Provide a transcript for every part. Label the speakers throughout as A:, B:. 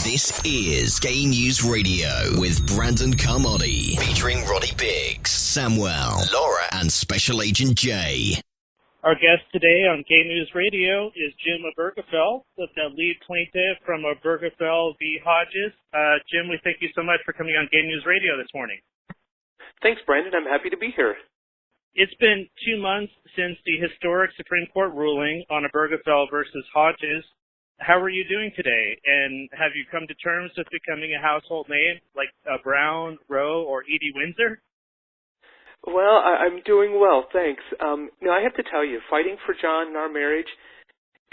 A: This is Gay News Radio with Brandon Carmody, featuring Roddy Biggs, Samuel, Laura, and Special Agent Jay.
B: Our guest today on Gay News Radio is Jim Obergefell, the lead plaintiff from Obergefell v. Hodges. Jim, we thank you so much for coming on Gay News Radio this morning.
C: Thanks, Brandon. I'm happy to be here.
B: It's been 2 months since the historic Supreme Court ruling on Obergefell versus Hodges. How are you doing today? And have you come to terms with becoming a household name like Brown, Roe, or Edie Windsor?
C: Well, I'm doing well, thanks. I have to tell you, fighting for John and our marriage,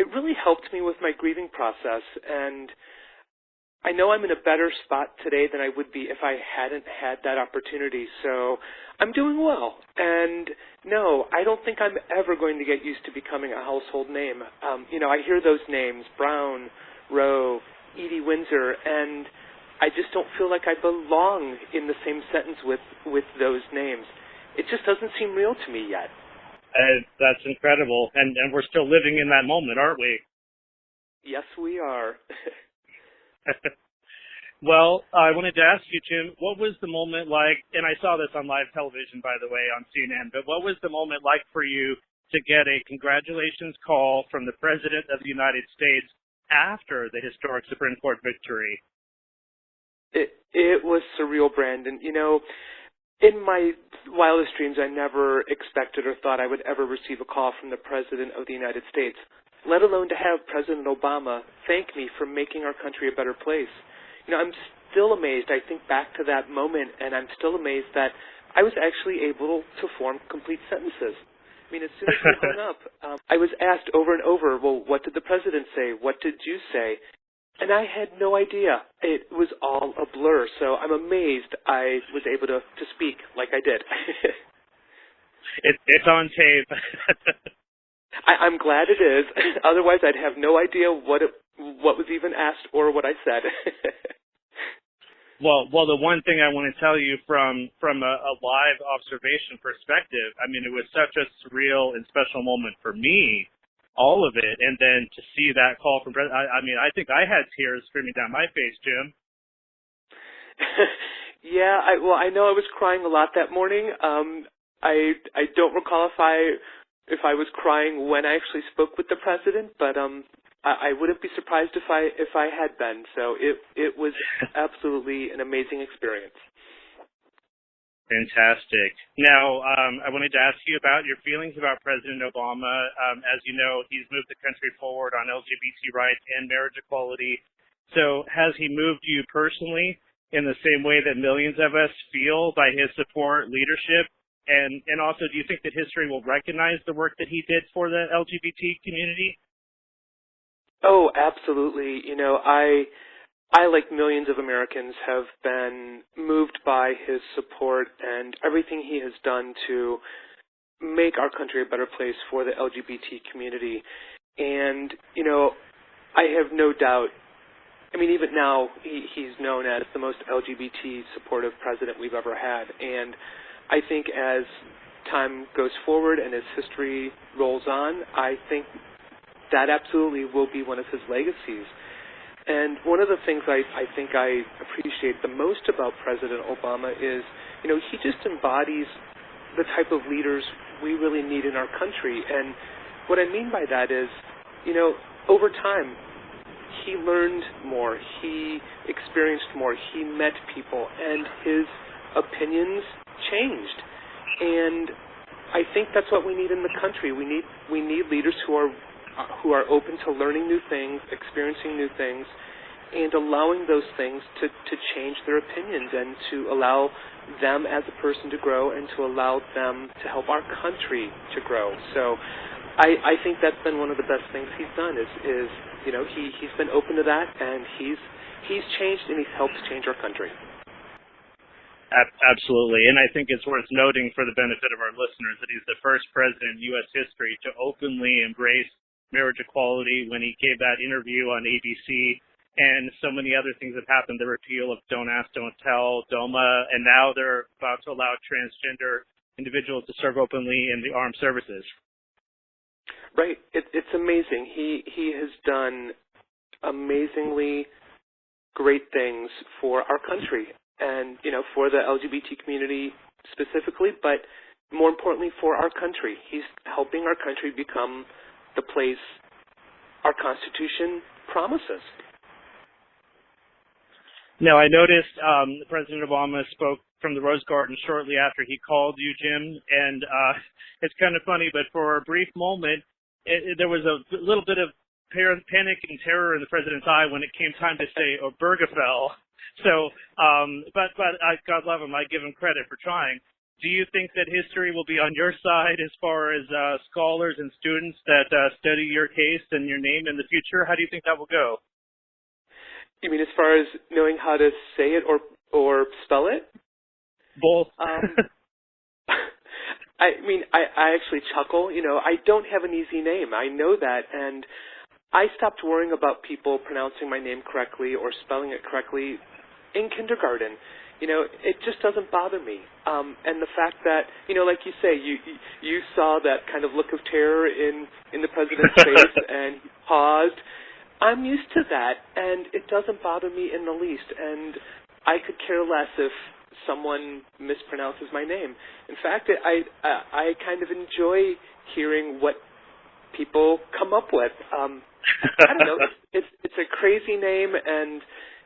C: it really helped me with my grieving process, and I know I'm in a better spot today than I would be if I hadn't had that opportunity, so I'm doing well. And no, I don't think I'm ever going to get used to becoming a household name. I hear those names, Brown, Roe, Edie Windsor, and I just don't feel like I belong in the same sentence with those names. It just doesn't seem real to me yet.
B: That's incredible, and we're still living in that moment, aren't we?
C: Yes, we are.
B: Well, I wanted to ask you, Jim, what was the moment like, and I saw this on live television, by the way, on CNN, but what was the moment like for you to get a congratulations call from the President of the United States after the historic Supreme Court victory?
C: It was surreal, Brandon. In my wildest dreams, I never expected or thought I would ever receive a call from the President of the United States, let alone to have President Obama thank me for making our country a better place. I'm still amazed. I think back to that moment, and I'm still amazed that I was actually able to form complete sentences. As soon as we hung up, I was asked over and over, well, what did the President say? What did you say? And I had no idea. It was all a blur, so I'm amazed I was able to speak like I did.
B: It's on tape.
C: I'm glad it is. Otherwise, I'd have no idea what was even asked or what I said.
B: Well, the one thing I want to tell you from a live observation perspective, it was such a surreal and special moment for me, all of it, and then to see that call from President, I think I had tears streaming down my face, Jim.
C: Yeah, I know I was crying a lot that morning. I don't recall if I was crying when I actually spoke with the President, but I wouldn't be surprised if I had been. So it was absolutely an amazing experience.
B: Fantastic. Now, I wanted to ask you about your feelings about President Obama. As you know, he's moved the country forward on LGBT rights and marriage equality. So has he moved you personally in the same way that millions of us feel by his support, leadership? And also, do you think that history will recognize the work that he did for the LGBT community?
C: Oh, absolutely. I, like millions of Americans, have been moved by his support and everything he has done to make our country a better place for the LGBT community. And, I have no doubt, even now, he's known as the most LGBT supportive president we've ever had. And I think as time goes forward and as history rolls on, I think that absolutely will be one of his legacies. And one of the things I think I appreciate the most about President Obama is, he just embodies the type of leaders we really need in our country. And what I mean by that is, over time, he learned more, he experienced more, he met people, and his opinions changed. And I think that's what we need in the country. We need leaders who are open to learning new things, experiencing new things, and allowing those things to change their opinions and to allow them as a person to grow and to allow them to help our country to grow. So I think that's been one of the best things he's done is he's been open to that, and he's changed and he's helped change our country.
B: Absolutely, and I think it's worth noting for the benefit of our listeners that he's the first president in U.S. history to openly embrace marriage equality when he gave that interview on ABC, and so many other things have happened, the repeal of Don't Ask, Don't Tell, DOMA, and now they're about to allow transgender individuals to serve openly in the armed services.
C: Right. It's amazing. He has done amazingly great things for our country and, for the LGBT community specifically, but more importantly for our country. He's helping our country become the place our Constitution promises.
B: Now, I noticed President Obama spoke from the Rose Garden shortly after he called you, Jim, and it's kind of funny, but for a brief moment, there was a little bit of panic and terror in the president's eye when it came time to say Obergefell. So, but God love him, I give him credit for trying. Do you think that history will be on your side as far as scholars and students that study your case and your name in the future? How do you think that will go?
C: You mean as far as knowing how to say it or spell it?
B: Both.
C: I actually chuckle. I don't have an easy name. I know that, and I stopped worrying about people pronouncing my name correctly or spelling it correctly in kindergarten. It just doesn't bother me. And the fact that, like you say, you saw that kind of look of terror in the president's face and he paused. I'm used to that, and it doesn't bother me in the least. And I could care less if someone mispronounces my name. In fact, I kind of enjoy hearing what people come up with. I don't know. It's a crazy name, and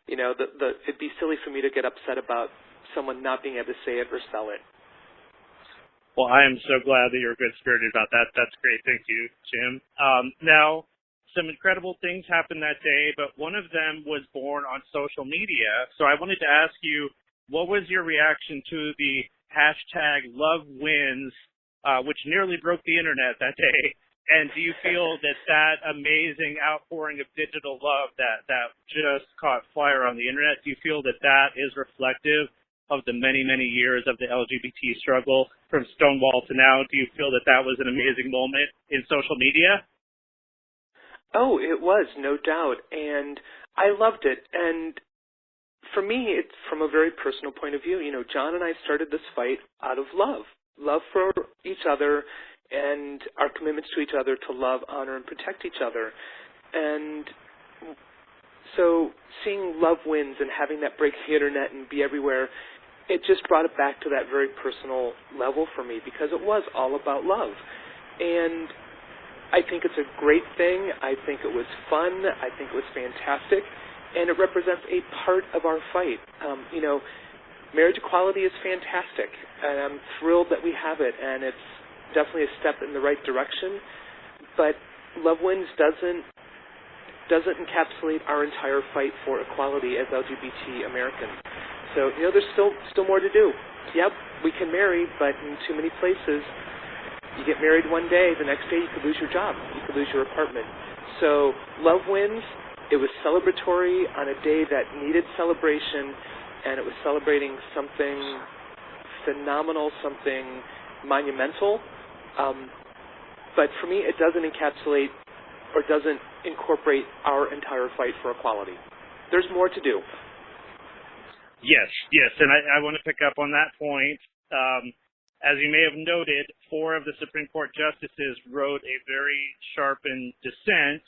C: it'd be silly for me to get upset about someone not being able to say it or spell it.
B: Well, I am so glad that you're good-spirited about that. That's great. Thank you, Jim. Now, some incredible things happened that day, but one of them was born on social media. So I wanted to ask you, what was your reaction to the hashtag #LoveWins, which nearly broke the internet that day? And do you feel that amazing outpouring of digital love that just caught fire on the internet, do you feel that is reflective of the many, many years of the LGBT struggle from Stonewall to now? Do you feel that was an amazing moment in social media?
C: Oh, it was, no doubt. And I loved it. And for me, it's from a very personal point of view. John and I started this fight out of love for each other, and our commitments to each other to love, honor, and protect each other. And so seeing Love Wins and having that break the internet and be everywhere, it just brought it back to that very personal level for me, because it was all about love. And I think it's a great thing. I think it was fun. I think it was fantastic. And it represents a part of our fight. Marriage equality is fantastic, and I'm thrilled that we have it, and it's definitely a step in the right direction, but Love Wins doesn't encapsulate our entire fight for equality as LGBT Americans. So, there's still more to do. Yep, we can marry, but in too many places, you get married one day, the next day you could lose your job, you could lose your apartment. So, Love Wins, it was celebratory on a day that needed celebration, and it was celebrating something phenomenal, something monumental. But for me, it doesn't encapsulate or doesn't incorporate our entire fight for equality. There's more to do.
B: Yes, and I want to pick up on that point. As you may have noted, 4 of the Supreme Court justices wrote a very sharpened dissent,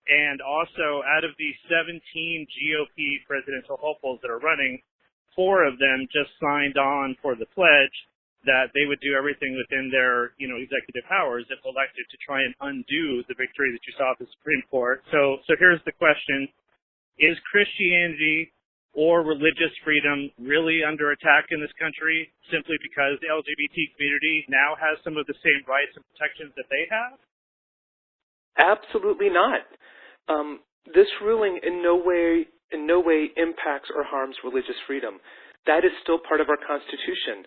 B: and also out of the 17 GOP presidential hopefuls that are running, 4 of them just signed on for the pledge that they would do everything within their, executive powers if elected to try and undo the victory that you saw at the Supreme Court. So here's the question. Is Christianity or religious freedom really under attack in this country simply because the LGBT community now has some of the same rights and protections that they have?
C: Absolutely not. This ruling in no way impacts or harms religious freedom. That is still part of our Constitution.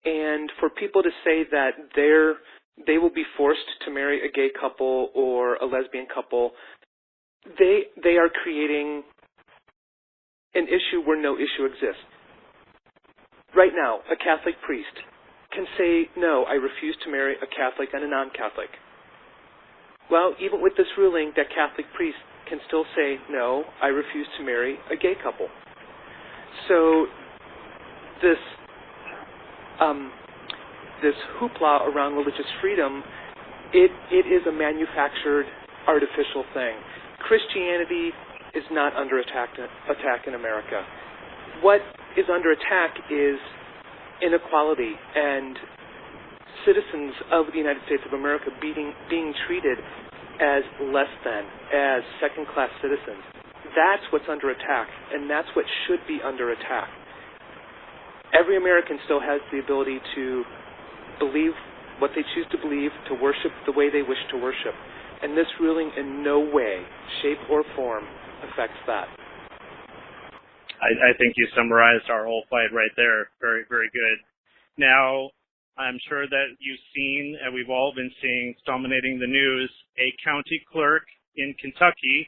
C: And for people to say that they will be forced to marry a gay couple or a lesbian couple, they are creating an issue where no issue exists. Right now, a Catholic priest can say, no, I refuse to marry a Catholic and a non-Catholic. Well, even with this ruling, that Catholic priest can still say, no, I refuse to marry a gay couple. So this hoopla around religious freedom, it is a manufactured, artificial thing. Christianity is not under attack in America. What is under attack is inequality and citizens of the United States of America being treated as less than, as second-class citizens. That's what's under attack, and that's what should be under attack. Every American still has the ability to believe what they choose to believe, to worship the way they wish to worship. And this ruling in no way, shape, or form affects that.
B: I think you summarized our whole fight right there. Very, very good. Now, I'm sure that you've seen, and we've all been seeing, dominating the news, a county clerk in Kentucky,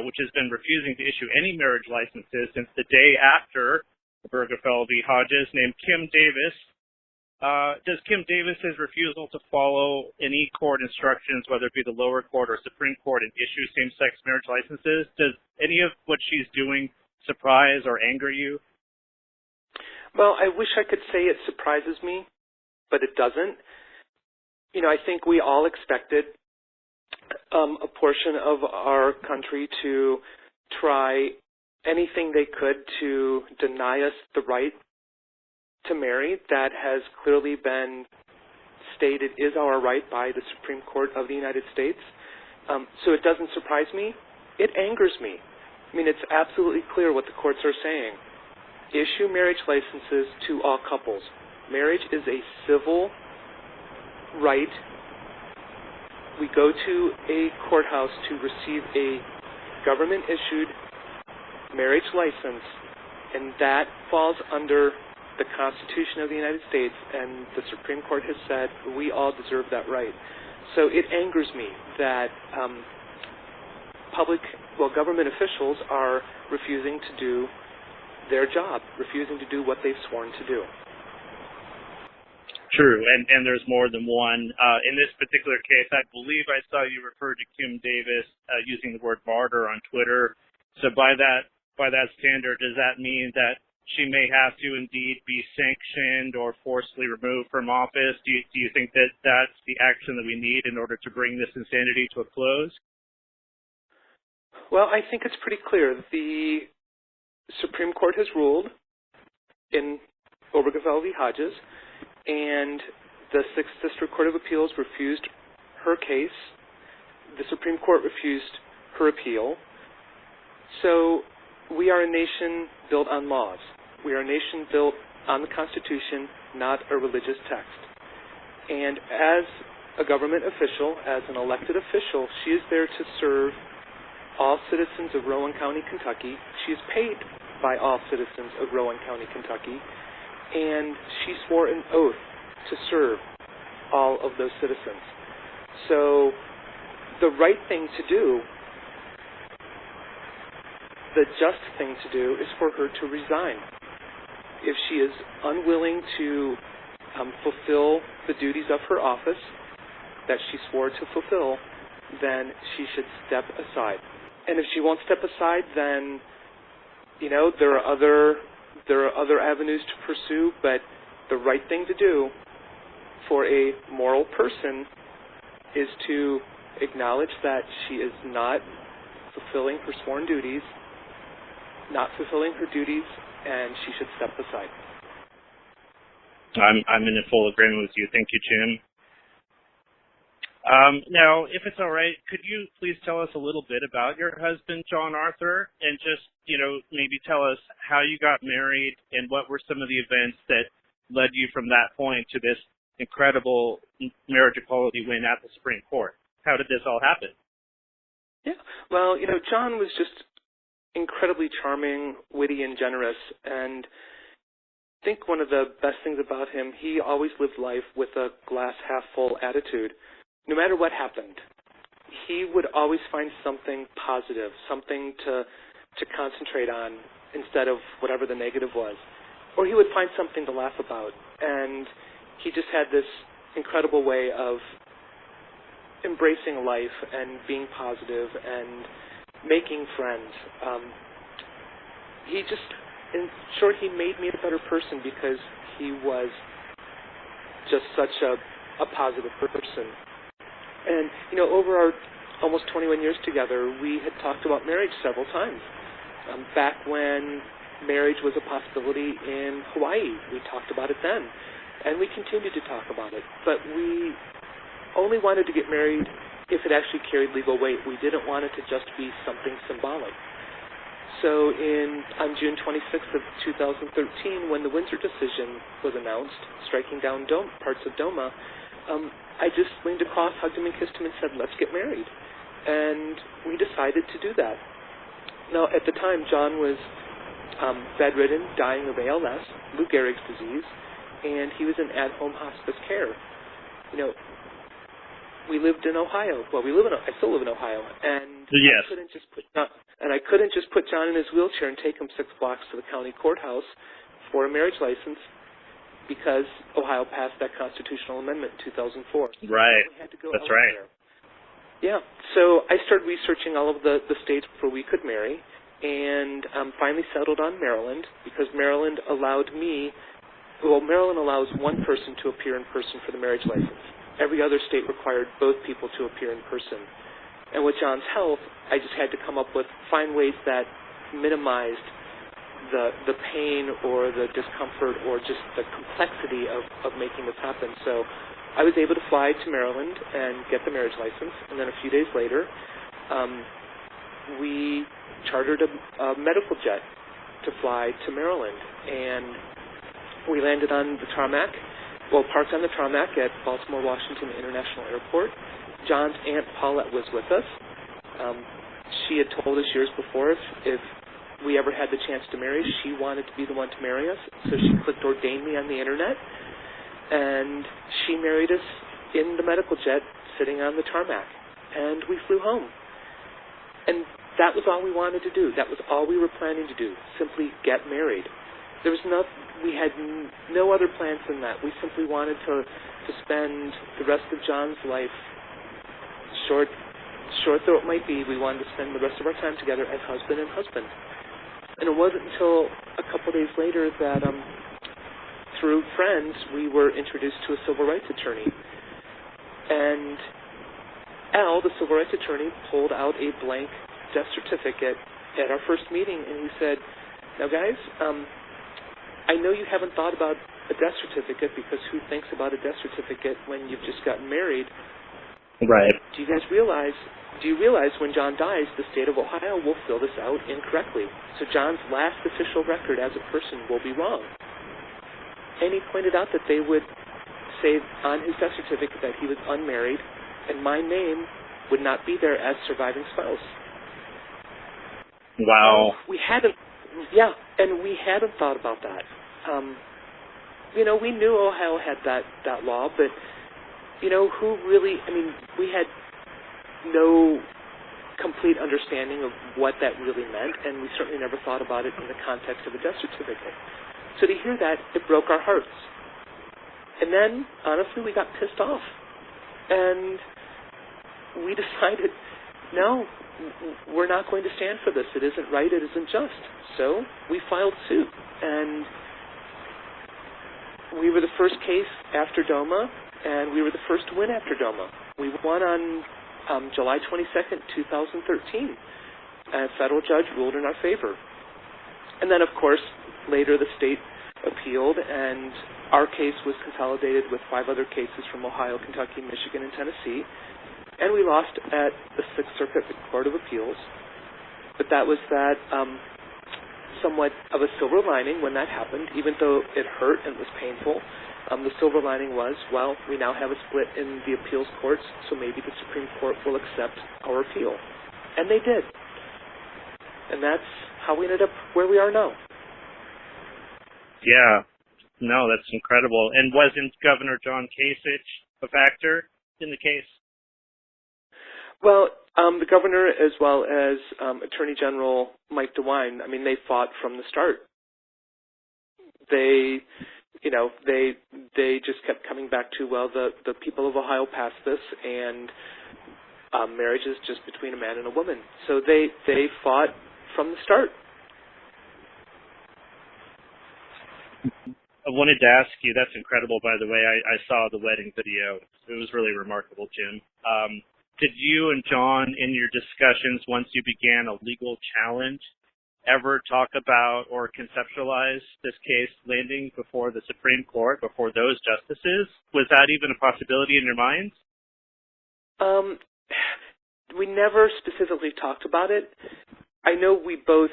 B: which has been refusing to issue any marriage licenses since the day after Obergefell v. Hodges, named Kim Davis. Does Kim Davis's refusal to follow any court instructions, whether it be the lower court or Supreme Court, and issue same-sex marriage licenses, does any of what she's doing surprise or anger you?
C: Well, I wish I could say it surprises me, but it doesn't. You know, I think we all expected a portion of our country to try anything they could to deny us the right to marry. That has clearly been stated is our right by the Supreme Court of the United States. So it doesn't surprise me. It angers me. I mean, it's absolutely clear what the courts are saying. Issue marriage licenses to all couples. Marriage is a civil right. We go to a courthouse to receive a government-issued marriage license, and that falls under the Constitution of the United States, and the Supreme Court has said we all deserve that right. So it angers me that government officials are refusing to do their job, refusing to do what they've sworn to do.
B: True, and there's more than one. In this particular case, I believe I saw you refer to Kim Davis using the word martyr on Twitter. So by that standard, does that mean that she may have to indeed be sanctioned or forcibly removed from office? Do you think that that's the action that we need in order to bring this insanity to a close?
C: Well, I think it's pretty clear. The Supreme Court has ruled in Obergefell v. Hodges, and the Sixth District Court of Appeals refused her case. The Supreme Court refused her appeal. So we are a nation built on laws. We are a nation built on the Constitution, not a religious text. And as a government official, as an elected official, she is there to serve all citizens of Rowan County, Kentucky. She is paid by all citizens of Rowan County, Kentucky. And she swore an oath to serve all of those citizens. So the right thing to do, the just thing to do, is for her to resign. If she is unwilling to fulfill the duties of her office that she swore to fulfill, then she should step aside. And if she won't step aside, then, you know, there are other avenues to pursue, but the right thing to do for a moral person is to acknowledge that she is not fulfilling her sworn duties, not fulfilling her duties, and she should step aside.
B: I'm in full agreement with you. Thank you, Jim. Now, if it's all right, could you please tell us a little bit about your husband, John Arthur, and just, maybe tell us how you got married and what were some of the events that led you from that point to this incredible marriage equality win at the Supreme Court? How did this all happen?
C: Yeah, well, John was just incredibly charming, witty, and generous, and I think one of the best things about him, he always lived life with a glass half full attitude. No matter what happened, he would always find something positive, something to concentrate on instead of whatever the negative was. Or he would find something to laugh about. And he just had this incredible way of embracing life and being positive and making friends. In short, he made me a better person because he was just such a positive person. And, over almost 21 years together, we had talked about marriage several times. Back when marriage was a possibility in Hawaii, we talked about it then, and we continued to talk about it. But we only wanted to get married if it actually carried legal weight. We didn't want it to just be something symbolic. So on June 26th of 2013, when the Windsor decision was announced, striking down parts of DOMA, I just leaned across, hugged him and kissed him and said, let's get married. And we decided to do that. Now, at the time, John was bedridden, dying of ALS, Lou Gehrig's disease, and he was in at-home hospice care. You know, we lived in Ohio. Well, I still live in Ohio, and
B: yes.
C: I couldn't just put John in his wheelchair and take him 6 blocks to the county courthouse for a marriage license because Ohio passed that constitutional amendment in 2004.
B: Right.
C: We had to go
B: That's
C: elsewhere.
B: right.
C: Yeah. So I started researching all of the states where we could marry, and finally settled on Maryland because Maryland allows one person to appear in person for the marriage license. Every other state required both people to appear in person. And with John's health, I just had to find ways that minimized the pain or the discomfort or just the complexity of making this happen. So I was able to fly to Maryland and get the marriage license, and then a few days later, we chartered a medical jet to fly to Maryland, and we landed on the tarmac. Parked on the tarmac at Baltimore Washington International Airport. John's Aunt Paulette was with us. She had told us years before if we ever had the chance to marry, she wanted to be the one to marry us. So she clicked ordain me on the internet, and she married us in the medical jet sitting on the tarmac. And we flew home. And that was all we wanted to do. That was all we were planning to do, simply get married. We had no other plans than that. We simply wanted to spend the rest of John's life, short though it might be, we wanted to spend the rest of our time together as husband and husband. And it wasn't until a couple days later that, through friends, we were introduced to a civil rights attorney. And Al, the civil rights attorney, pulled out a blank death certificate at our first meeting, and he said, now guys, I know you haven't thought about a death certificate because who thinks about a death certificate when you've just gotten married?
B: Right.
C: Do you realize when John dies, the state of Ohio will fill this out incorrectly. So John's last official record as a person will be wrong. And he pointed out that they would say on his death certificate that he was unmarried, and my name would not be there as surviving spouse.
B: Wow.
C: We hadn't thought about that. We knew Ohio had that law, but, we had no complete understanding of what that really meant, and we certainly never thought about it in the context of a death certificate. So to hear that, it broke our hearts. And then, honestly, we got pissed off. And we decided, no, we're not going to stand for this. It isn't right. It isn't just. So we filed suit. And we were the first case after DOMA, and we were the first to win after DOMA. We won on July 22nd, 2013. A federal judge ruled in our favor. And then, of course, later the state appealed, and our case was consolidated with 5 other cases from Ohio, Kentucky, Michigan, and Tennessee. And we lost at the Sixth Circuit Court of Appeals. But that was somewhat of a silver lining when that happened, even though it hurt and was painful. The silver lining was, we now have a split in the appeals courts, so maybe the Supreme Court will accept our appeal. And they did. And that's how we ended up where we are now.
B: Yeah. No, that's incredible. And wasn't Governor John Kasich a factor in the case?
C: Well, the governor as well as Attorney General Mike DeWine, they fought from the start. They just kept coming back to, the people of Ohio passed this, and marriage is just between a man and a woman. So they fought from the start.
B: I wanted to ask you, that's incredible, by the way. I saw the wedding video. It was really remarkable, Jim. did you and John, in your discussions once you began a legal challenge, ever talk about or conceptualize this case landing before the Supreme Court, before those justices? Was that even a possibility in your minds?
C: We never specifically talked about it. I know we both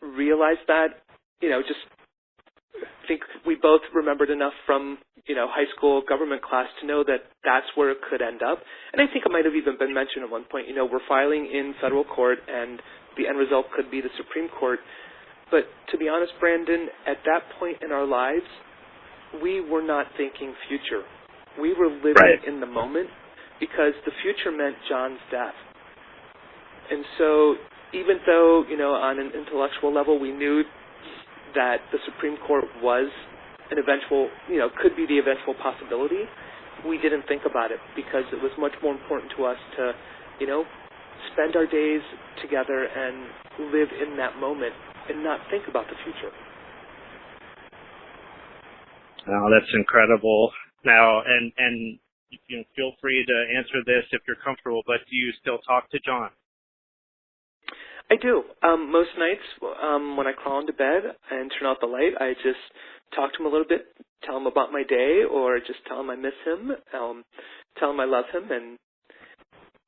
C: realized that, just I think we both remembered enough from, high school government class to know that that's where it could end up. And I think it might have even been mentioned at one point, we're filing in federal court and the end result could be the Supreme Court. But to be honest, Brandon, at that point in our lives, we were not thinking future. We were living in the moment because the future meant John's death. And so even though, on an intellectual level we knew that the Supreme Court was an eventual, could be the eventual possibility, we didn't think about it because it was much more important to us to, spend our days together and live in that moment and not think about the future.
B: Oh, that's incredible. Now, and feel free to answer this if you're comfortable, but do you still talk to John?
C: I do. Most nights when I crawl into bed and turn out the light, I just talk to him a little bit, tell him about my day, or just tell him I miss him, tell him I love him, and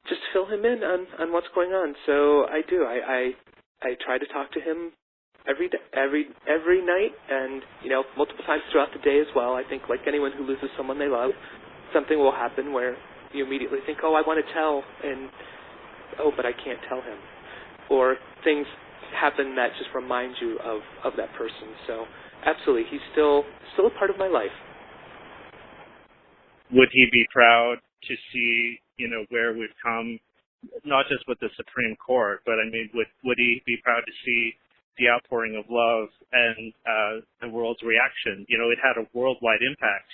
C: just fill him in on what's going on. So I do. I try to talk to him every night, and multiple times throughout the day as well. I think like anyone who loses someone they love, something will happen where you immediately think, oh, I want to tell, and oh, but I can't tell him. Or things happen that just remind you of that person. So absolutely, he's still a part of my life.
B: Would he be proud to see, where we've come, not just with the Supreme Court, but I mean, would he be proud to see the outpouring of love and the world's reaction? It had a worldwide impact.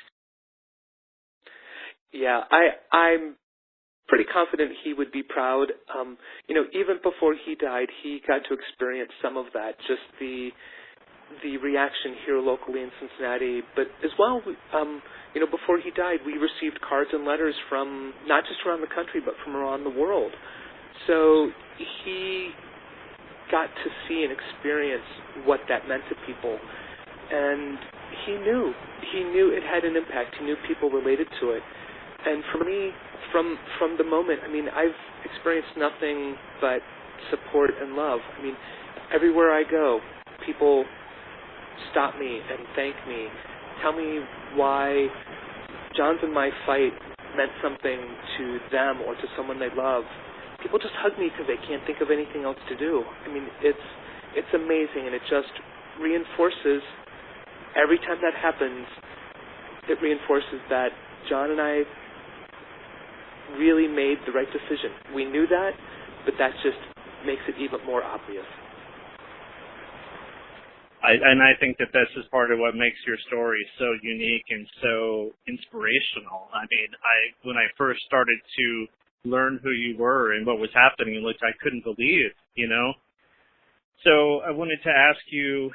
B: Yeah,
C: I'm pretty confident he would be proud. Even before he died, he got to experience some of that, just the reaction here locally in Cincinnati. But as well, before he died, we received cards and letters from not just around the country, but from around the world. So he got to see and experience what that meant to people. And he knew it had an impact. He knew people related to it. And for me, from the moment, I've experienced nothing but support and love. Everywhere I go, people stop me and thank me, tell me why John's and my fight meant something to them or to someone they love. People just hug me because they can't think of anything else to do. It's amazing, and it just reinforces, every time that happens, it reinforces that John and I really made the right decision. We knew that, but that just makes it even more obvious.
B: I think that this is part of what makes your story so unique and so inspirational. When I first started to learn who you were and what was happening, I couldn't believe, So I wanted to ask you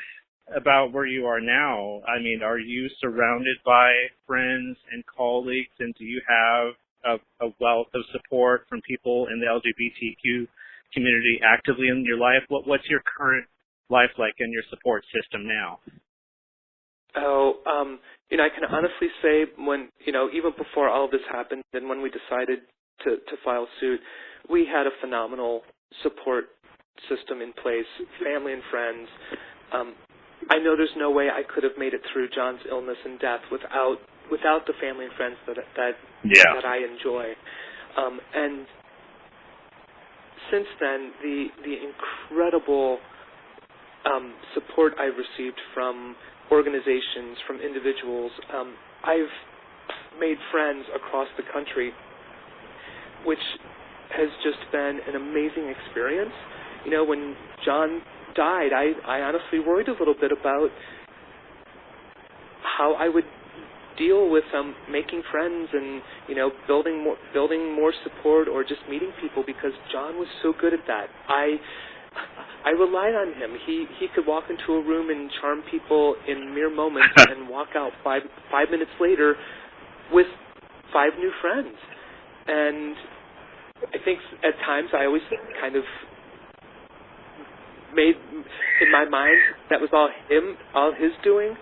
B: about where you are now. Are you surrounded by friends and colleagues, and do you have a wealth of support from people in the LGBTQ community actively in your life? What's your current life like and your support system now?
C: I can honestly say when, even before all of this happened and when we decided to file suit, we had a phenomenal support system in place, family and friends. I know there's no way I could have made it through John's illness and death without the family and friends that I enjoy. And since then, the incredible support I've received from organizations, from individuals. I've made friends across the country, which has just been an amazing experience. When John died, I honestly worried a little bit about how I would deal with making friends and building more support or just meeting people, because John was so good at that. I relied on him. He could walk into a room and charm people in mere moments and walk out five minutes later with 5 new friends. And I think at times I always kind of made in my mind that was all his doing,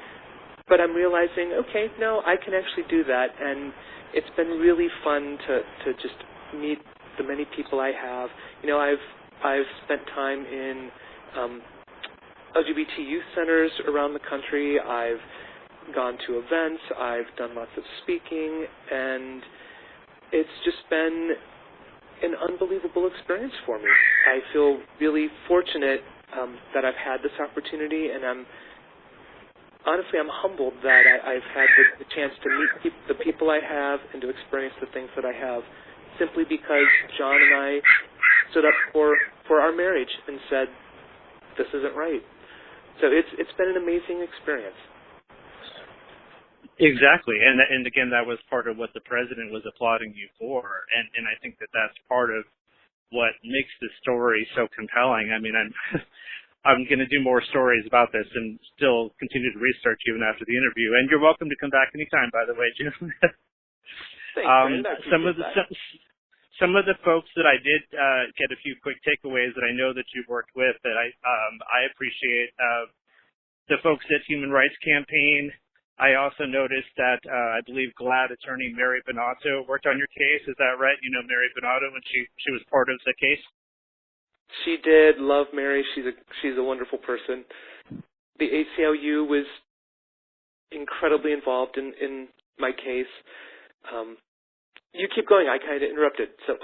C: but I'm realizing, okay, no, I can actually do that, and it's been really fun to just meet the many people I have. You know, I've spent time in LGBT youth centers around the country. I've gone to events. I've done lots of speaking, and it's just been an unbelievable experience for me. I feel really fortunate that I've had this opportunity, and I'm humbled that I've had the chance to meet the people I have and to experience the things that I have, simply because John and I stood up for our marriage and said, this isn't right. So it's been an amazing experience.
B: Exactly, and again, that was part of what the president was applauding you for, and I think that's part of what makes this story so compelling. I mean, I'm going to do more stories about this and still continue to research even after the interview. And you're welcome to come back anytime, by the way, Jim.
C: Thanks,
B: some of the folks that I did get a few quick takeaways that I know that you've worked with that I appreciate. The folks at Human Rights Campaign. I also noticed that I believe GLAAD attorney Mary Bonato worked on your case. Is that right? You know Mary Bonato when she was part of the case?
C: She did. Love Mary. She's a wonderful person. The ACLU was incredibly involved in my case. You keep going. I kind of interrupted. So.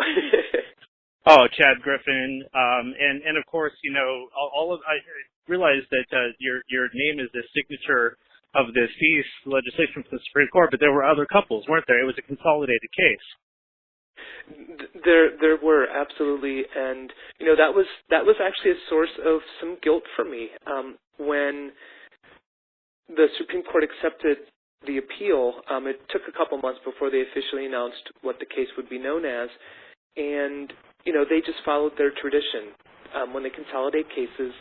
B: Oh, Chad Griffin, and of course, you know, I realized that your name is the signature of this piece legislation from the Supreme Court, but there were other couples, weren't there? It was a consolidated case.
C: There were, absolutely, and you know that was actually a source of some guilt for me when the Supreme Court accepted the appeal. It took a couple months before they officially announced what the case would be known as, and you know they just followed their tradition. When they consolidate cases,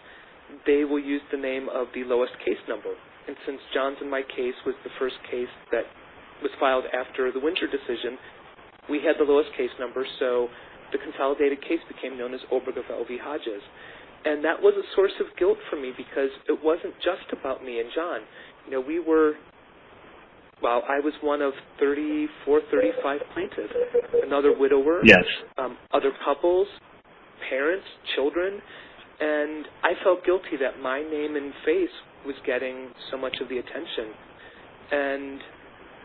C: they will use the name of the lowest case number. And since John's and my case was the first case that was filed after the Windsor decision, we had the lowest case number, so the consolidated case became known as Obergefell v. Hodges. And that was a source of guilt for me because it wasn't just about me and John. You know, I was one of 34, 35 plaintiffs, another widower,
B: yes,
C: other couples, parents, children, and I felt guilty that my name and face was getting so much of the attention. And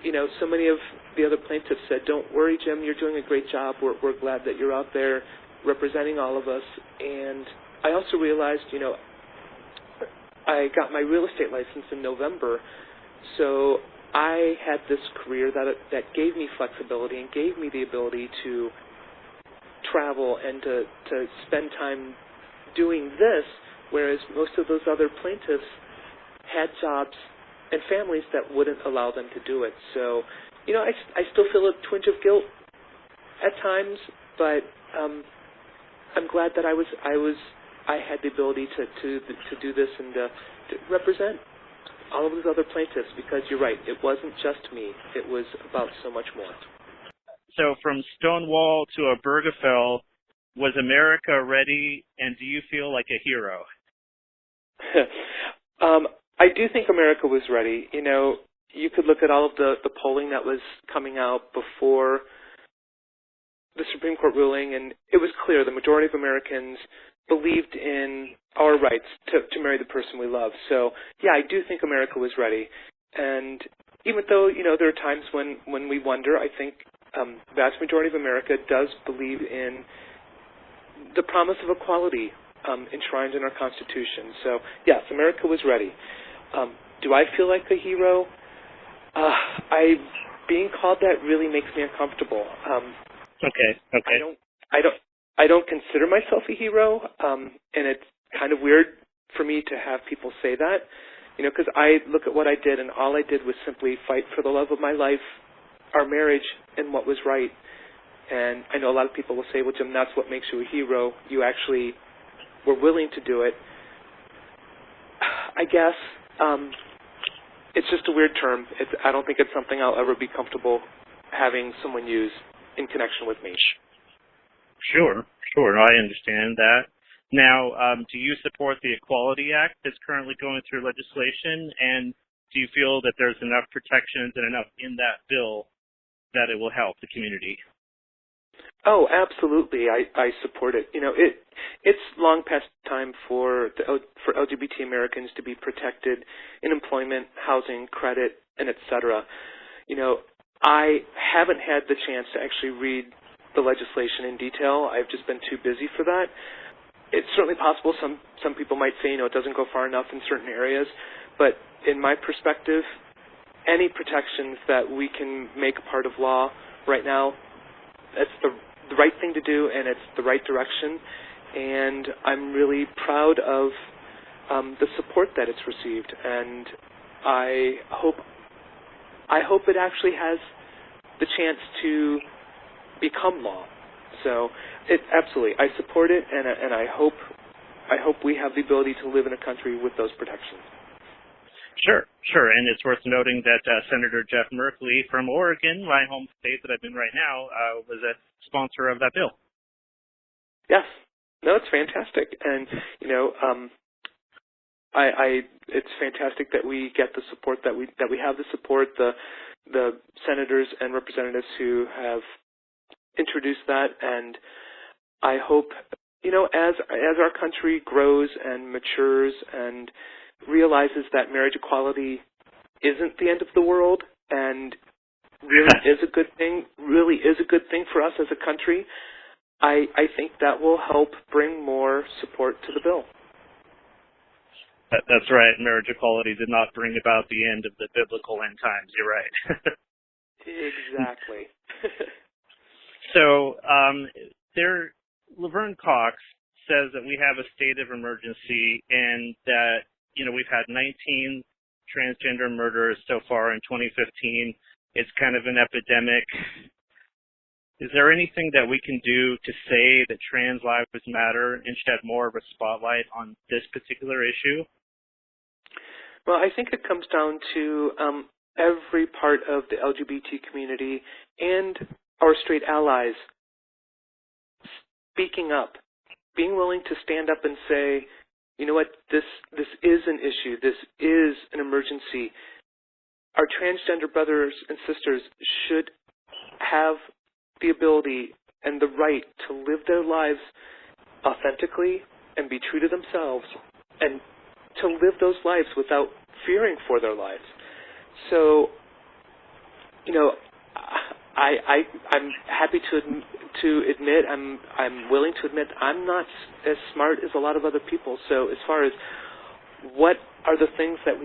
C: you know, so many of the other plaintiffs said, don't worry, Jim, you're doing a great job. We're glad that you're out there representing all of us. And I also realized, you know, I got my real estate license in November, so I had this career that gave me flexibility and gave me the ability to travel and to spend time doing this, whereas most of those other plaintiffs had jobs and families that wouldn't allow them to do it. So, you know, I still feel a twinge of guilt at times, but I'm glad that I had the ability to do this and to represent all of those other plaintiffs, because you're right, it wasn't just me. It was about so much more.
B: So from Stonewall to Obergefell, was America ready, and do you feel like a hero?
C: I do think America was ready. You know, you could look at all of the polling that was coming out before the Supreme Court ruling, and it was clear the majority of Americans believed in our rights to marry the person we love. So, yeah, I do think America was ready. And even though, you know, there are times when we wonder, I think the vast majority of America does believe in the promise of equality enshrined in our Constitution. So, yes, America was ready. Do I feel like a hero? Being called that really makes me uncomfortable.
B: Okay.
C: I don't consider myself a hero, and it's kind of weird for me to have people say that, you know, because I look at what I did, and all I did was simply fight for the love of my life, our marriage, and what was right. And I know a lot of people will say, well, Jim, that's what makes you a hero. You actually were willing to do it. I guess it's just a weird term. I don't think it's something I'll ever be comfortable having someone use in connection with me.
B: Sure, sure. I understand that. Now, do you support the Equality Act that's currently going through legislation, and do you feel that there's enough protections and enough in that bill that it will help the community?
C: Oh, absolutely. I support it. It's long past time for LGBT Americans to be protected in employment, housing, credit, and et cetera. I haven't had the chance to actually read the legislation in detail. I've just been too busy for that. It's certainly possible some people might say, it doesn't go far enough in certain areas, but in my perspective, any protections that we can make a part of law right now, that's the right thing to do, and it's the right direction. And I'm really proud of the support that it's received, and I hope it actually has the chance to become law. So, absolutely, I support it, and I hope we have the ability to live in a country with those protections.
B: Sure, sure. And it's worth noting that Senator Jeff Merkley from Oregon, my home state that I'm in right now, was a sponsor of that bill.
C: Yes. No, it's fantastic. And, it's fantastic that we get the support, that we have the support, the senators and representatives who have introduced that. And I hope, as our country grows and matures and realizes that marriage equality isn't the end of the world and really is a good thing for us as a country, I think that will help bring more support to the bill.
B: That's right. Marriage equality did not bring about the end of the biblical end times. You're right.
C: Exactly.
B: So, Laverne Cox says that we have a state of emergency and that we've had 19 transgender murders so far in 2015. It's kind of an epidemic. Is there anything that we can do to say that trans lives matter and shed more of a spotlight on this particular issue?
C: Well, I think it comes down to every part of the LGBT community and our straight allies speaking up, being willing to stand up and say, you know what, this is an issue, this is an emergency. Our transgender brothers and sisters should have the ability and the right to live their lives authentically and be true to themselves and to live those lives without fearing for their lives. So, I'm happy to admit, I'm willing to admit I'm not as smart as a lot of other people. So as far as what are the things that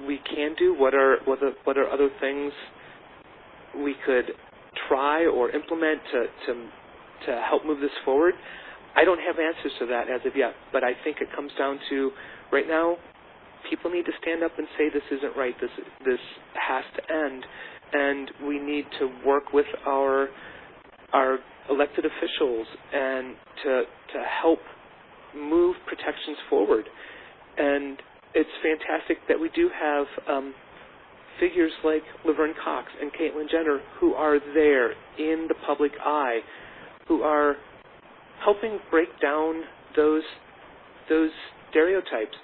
C: we can do, what are other things we could try or implement to help move this forward, I don't have answers to that as of yet. But I think it comes down to right now, people need to stand up and say this isn't right. This has to end. And we need to work with our elected officials and to help move protections forward. And it's fantastic that we do have figures like Laverne Cox and Caitlyn Jenner who are there in the public eye, who are helping break down those stereotypes.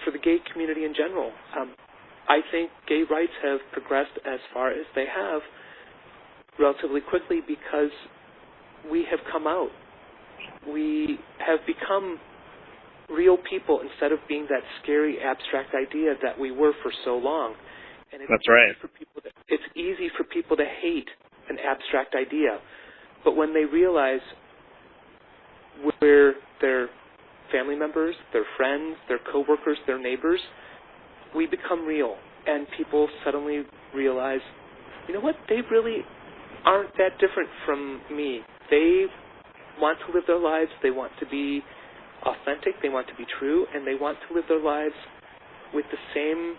C: For the gay community in general. I think gay rights have progressed as far as they have relatively quickly because we have come out. We have become real people instead of being that scary abstract idea that we were for so long. And
B: That's right.
C: It's easy for people to hate an abstract idea, but when they realize we're their family members, their friends, their coworkers, their neighbors, we become real, and people suddenly realize, you know what, they really aren't that different from me. They want to live their lives, they want to be authentic, they want to be true, and they want to live their lives with the same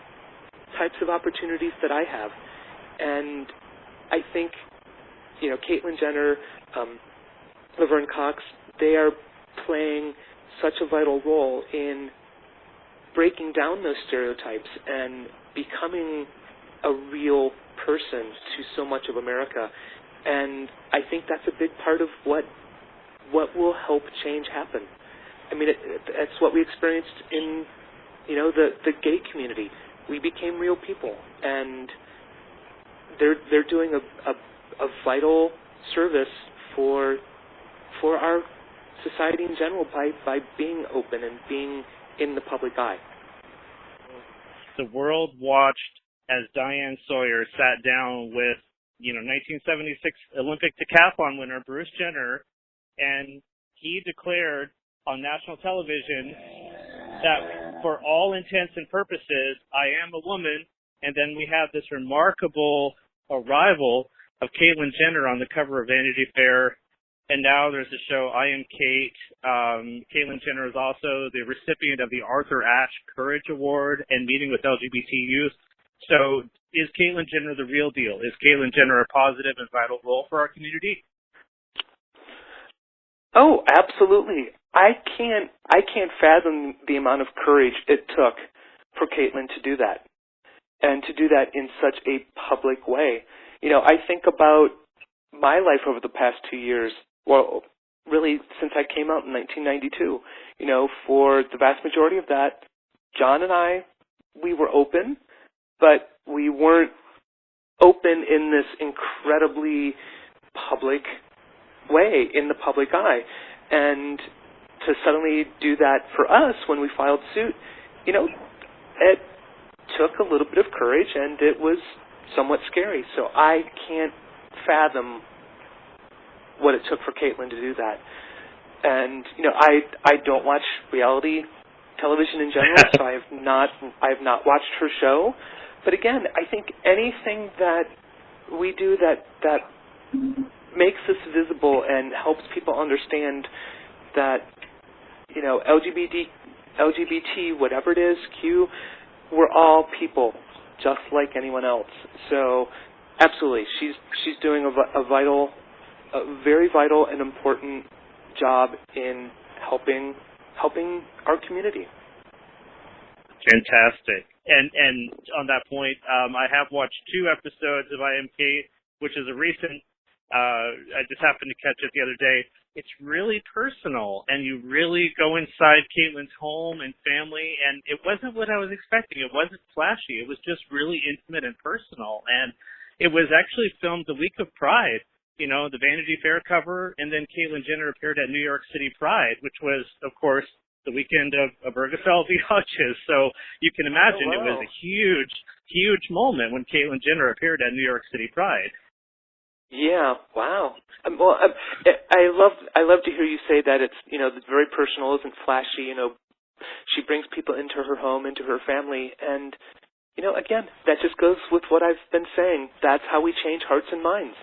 C: types of opportunities that I have. And I think, Caitlyn Jenner, Laverne Cox, they are playing such a vital role in breaking down those stereotypes and becoming a real person to so much of America. And I think that's a big part of what what will help change happen? I mean, it's what we experienced in, the gay community. We became real people, and they're doing a vital service for our society in general by being open and being in the public eye.
B: The world watched as Diane Sawyer sat down with, 1976 Olympic decathlon winner Bruce Jenner, and he declared on national television that for all intents and purposes, I am a woman. And then we have this remarkable arrival of Caitlyn Jenner on the cover of Vanity Fair. And now there's a show, I Am Kate. Caitlyn Jenner is also the recipient of the Arthur Ashe Courage Award and meeting with LGBT youth. So is Caitlyn Jenner the real deal? Is Caitlyn Jenner a positive and vital role for our community?
C: Oh, absolutely. I can't fathom the amount of courage it took for Caitlyn to do that, and to do that in such a public way. I think about my life over the past 2 years, well, really since I came out in 1992. For the vast majority of that, John and I, we were open, but we weren't open in this incredibly public way, in the public eye. And to suddenly do that for us when we filed suit, it took a little bit of courage, and it was somewhat scary. So I can't fathom what it took for Caitlyn to do that. And I don't watch reality television in general, so I have not watched her show. But again, I think anything that we do that makes us visible and helps people understand that LGBT, whatever it is, Q, we're all people, just like anyone else. So, absolutely, she's doing a very vital and important job in helping our community.
B: Fantastic. And on that point, I have watched 2 episodes of I Am Kate, which is a recent. I just happened to catch it the other day. It's really personal, and you really go inside Caitlyn's home and family, and it wasn't what I was expecting. It wasn't flashy. It was just really intimate and personal, and it was actually filmed the week of Pride, the Vanity Fair cover, and then Caitlyn Jenner appeared at New York City Pride, which was, of course, the weekend of Obergefell v. Hutches. So you can imagine It was a huge, huge moment when Caitlyn Jenner appeared at New York City Pride.
C: Yeah, wow. Well, I love to hear you say that it's it's very personal, isn't flashy. She brings people into her home, into her family, and again, that just goes with what I've been saying. That's how we change hearts and minds.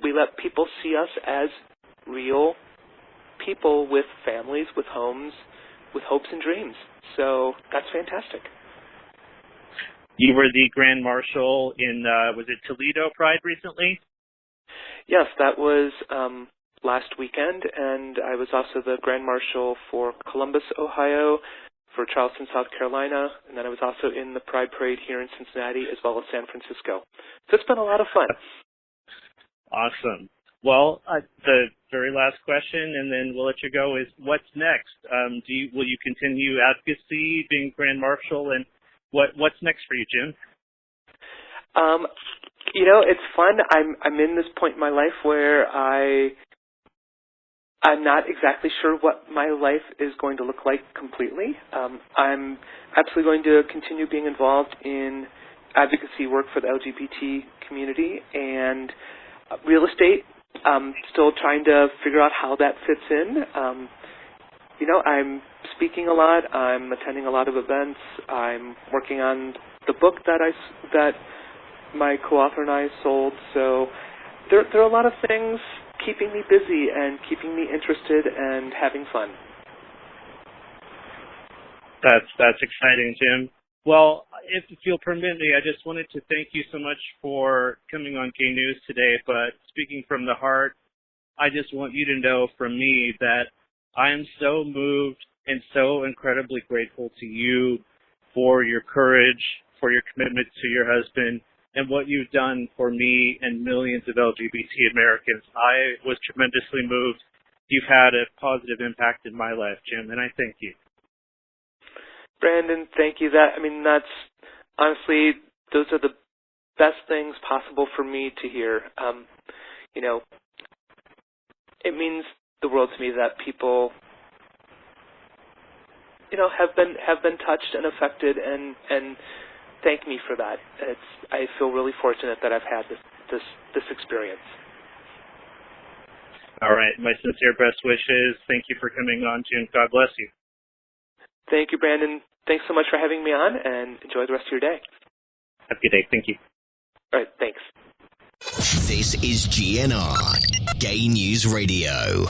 C: We let people see us as real people with families, with homes, with hopes and dreams. So that's fantastic.
B: You were the Grand Marshal in, was it Toledo Pride recently?
C: Yes, that was last weekend, and I was also the Grand Marshal for Columbus, Ohio, for Charleston, South Carolina, and then I was also in the Pride Parade here in Cincinnati as well as San Francisco. So it's been a lot of fun.
B: Awesome. Well, the very last question, and then we'll let you go, is what's next? Will you continue advocacy, being Grand Marshal, and what's next for you, Jim?
C: It's fun. I'm in this point in my life where I'm not exactly sure what my life is going to look like completely. I'm absolutely going to continue being involved in advocacy work for the LGBT community and real estate. I'm still trying to figure out how that fits in. I'm speaking a lot. I'm attending a lot of events. I'm working on the book that my co-author and I sold. So there are a lot of things keeping me busy and keeping me interested and having fun.
B: That's exciting, Jim. Well, if you'll permit me, I just wanted to thank you so much for coming on Gay News today. But speaking from the heart, I just want you to know from me that I am so moved and so incredibly grateful to you for your courage, for your commitment to your husband, and what you've done for me and millions of LGBT Americans. I was tremendously moved you've had a positive impact in my life, Jim, and I thank you.
C: Brandon, thank you. That's honestly, those are the best things possible for me to hear. It means the world to me that people, have been touched and affected, and thank me for that. I feel really fortunate that I've had this experience.
B: All right, my sincere best wishes. Thank you for coming on, Jim. God bless you.
C: Thank you, Brandon. Thanks so much for having me on, and enjoy the rest of your day.
B: Have a good day. Thank you.
C: All right, thanks.
A: This is GNR, Gay News Radio.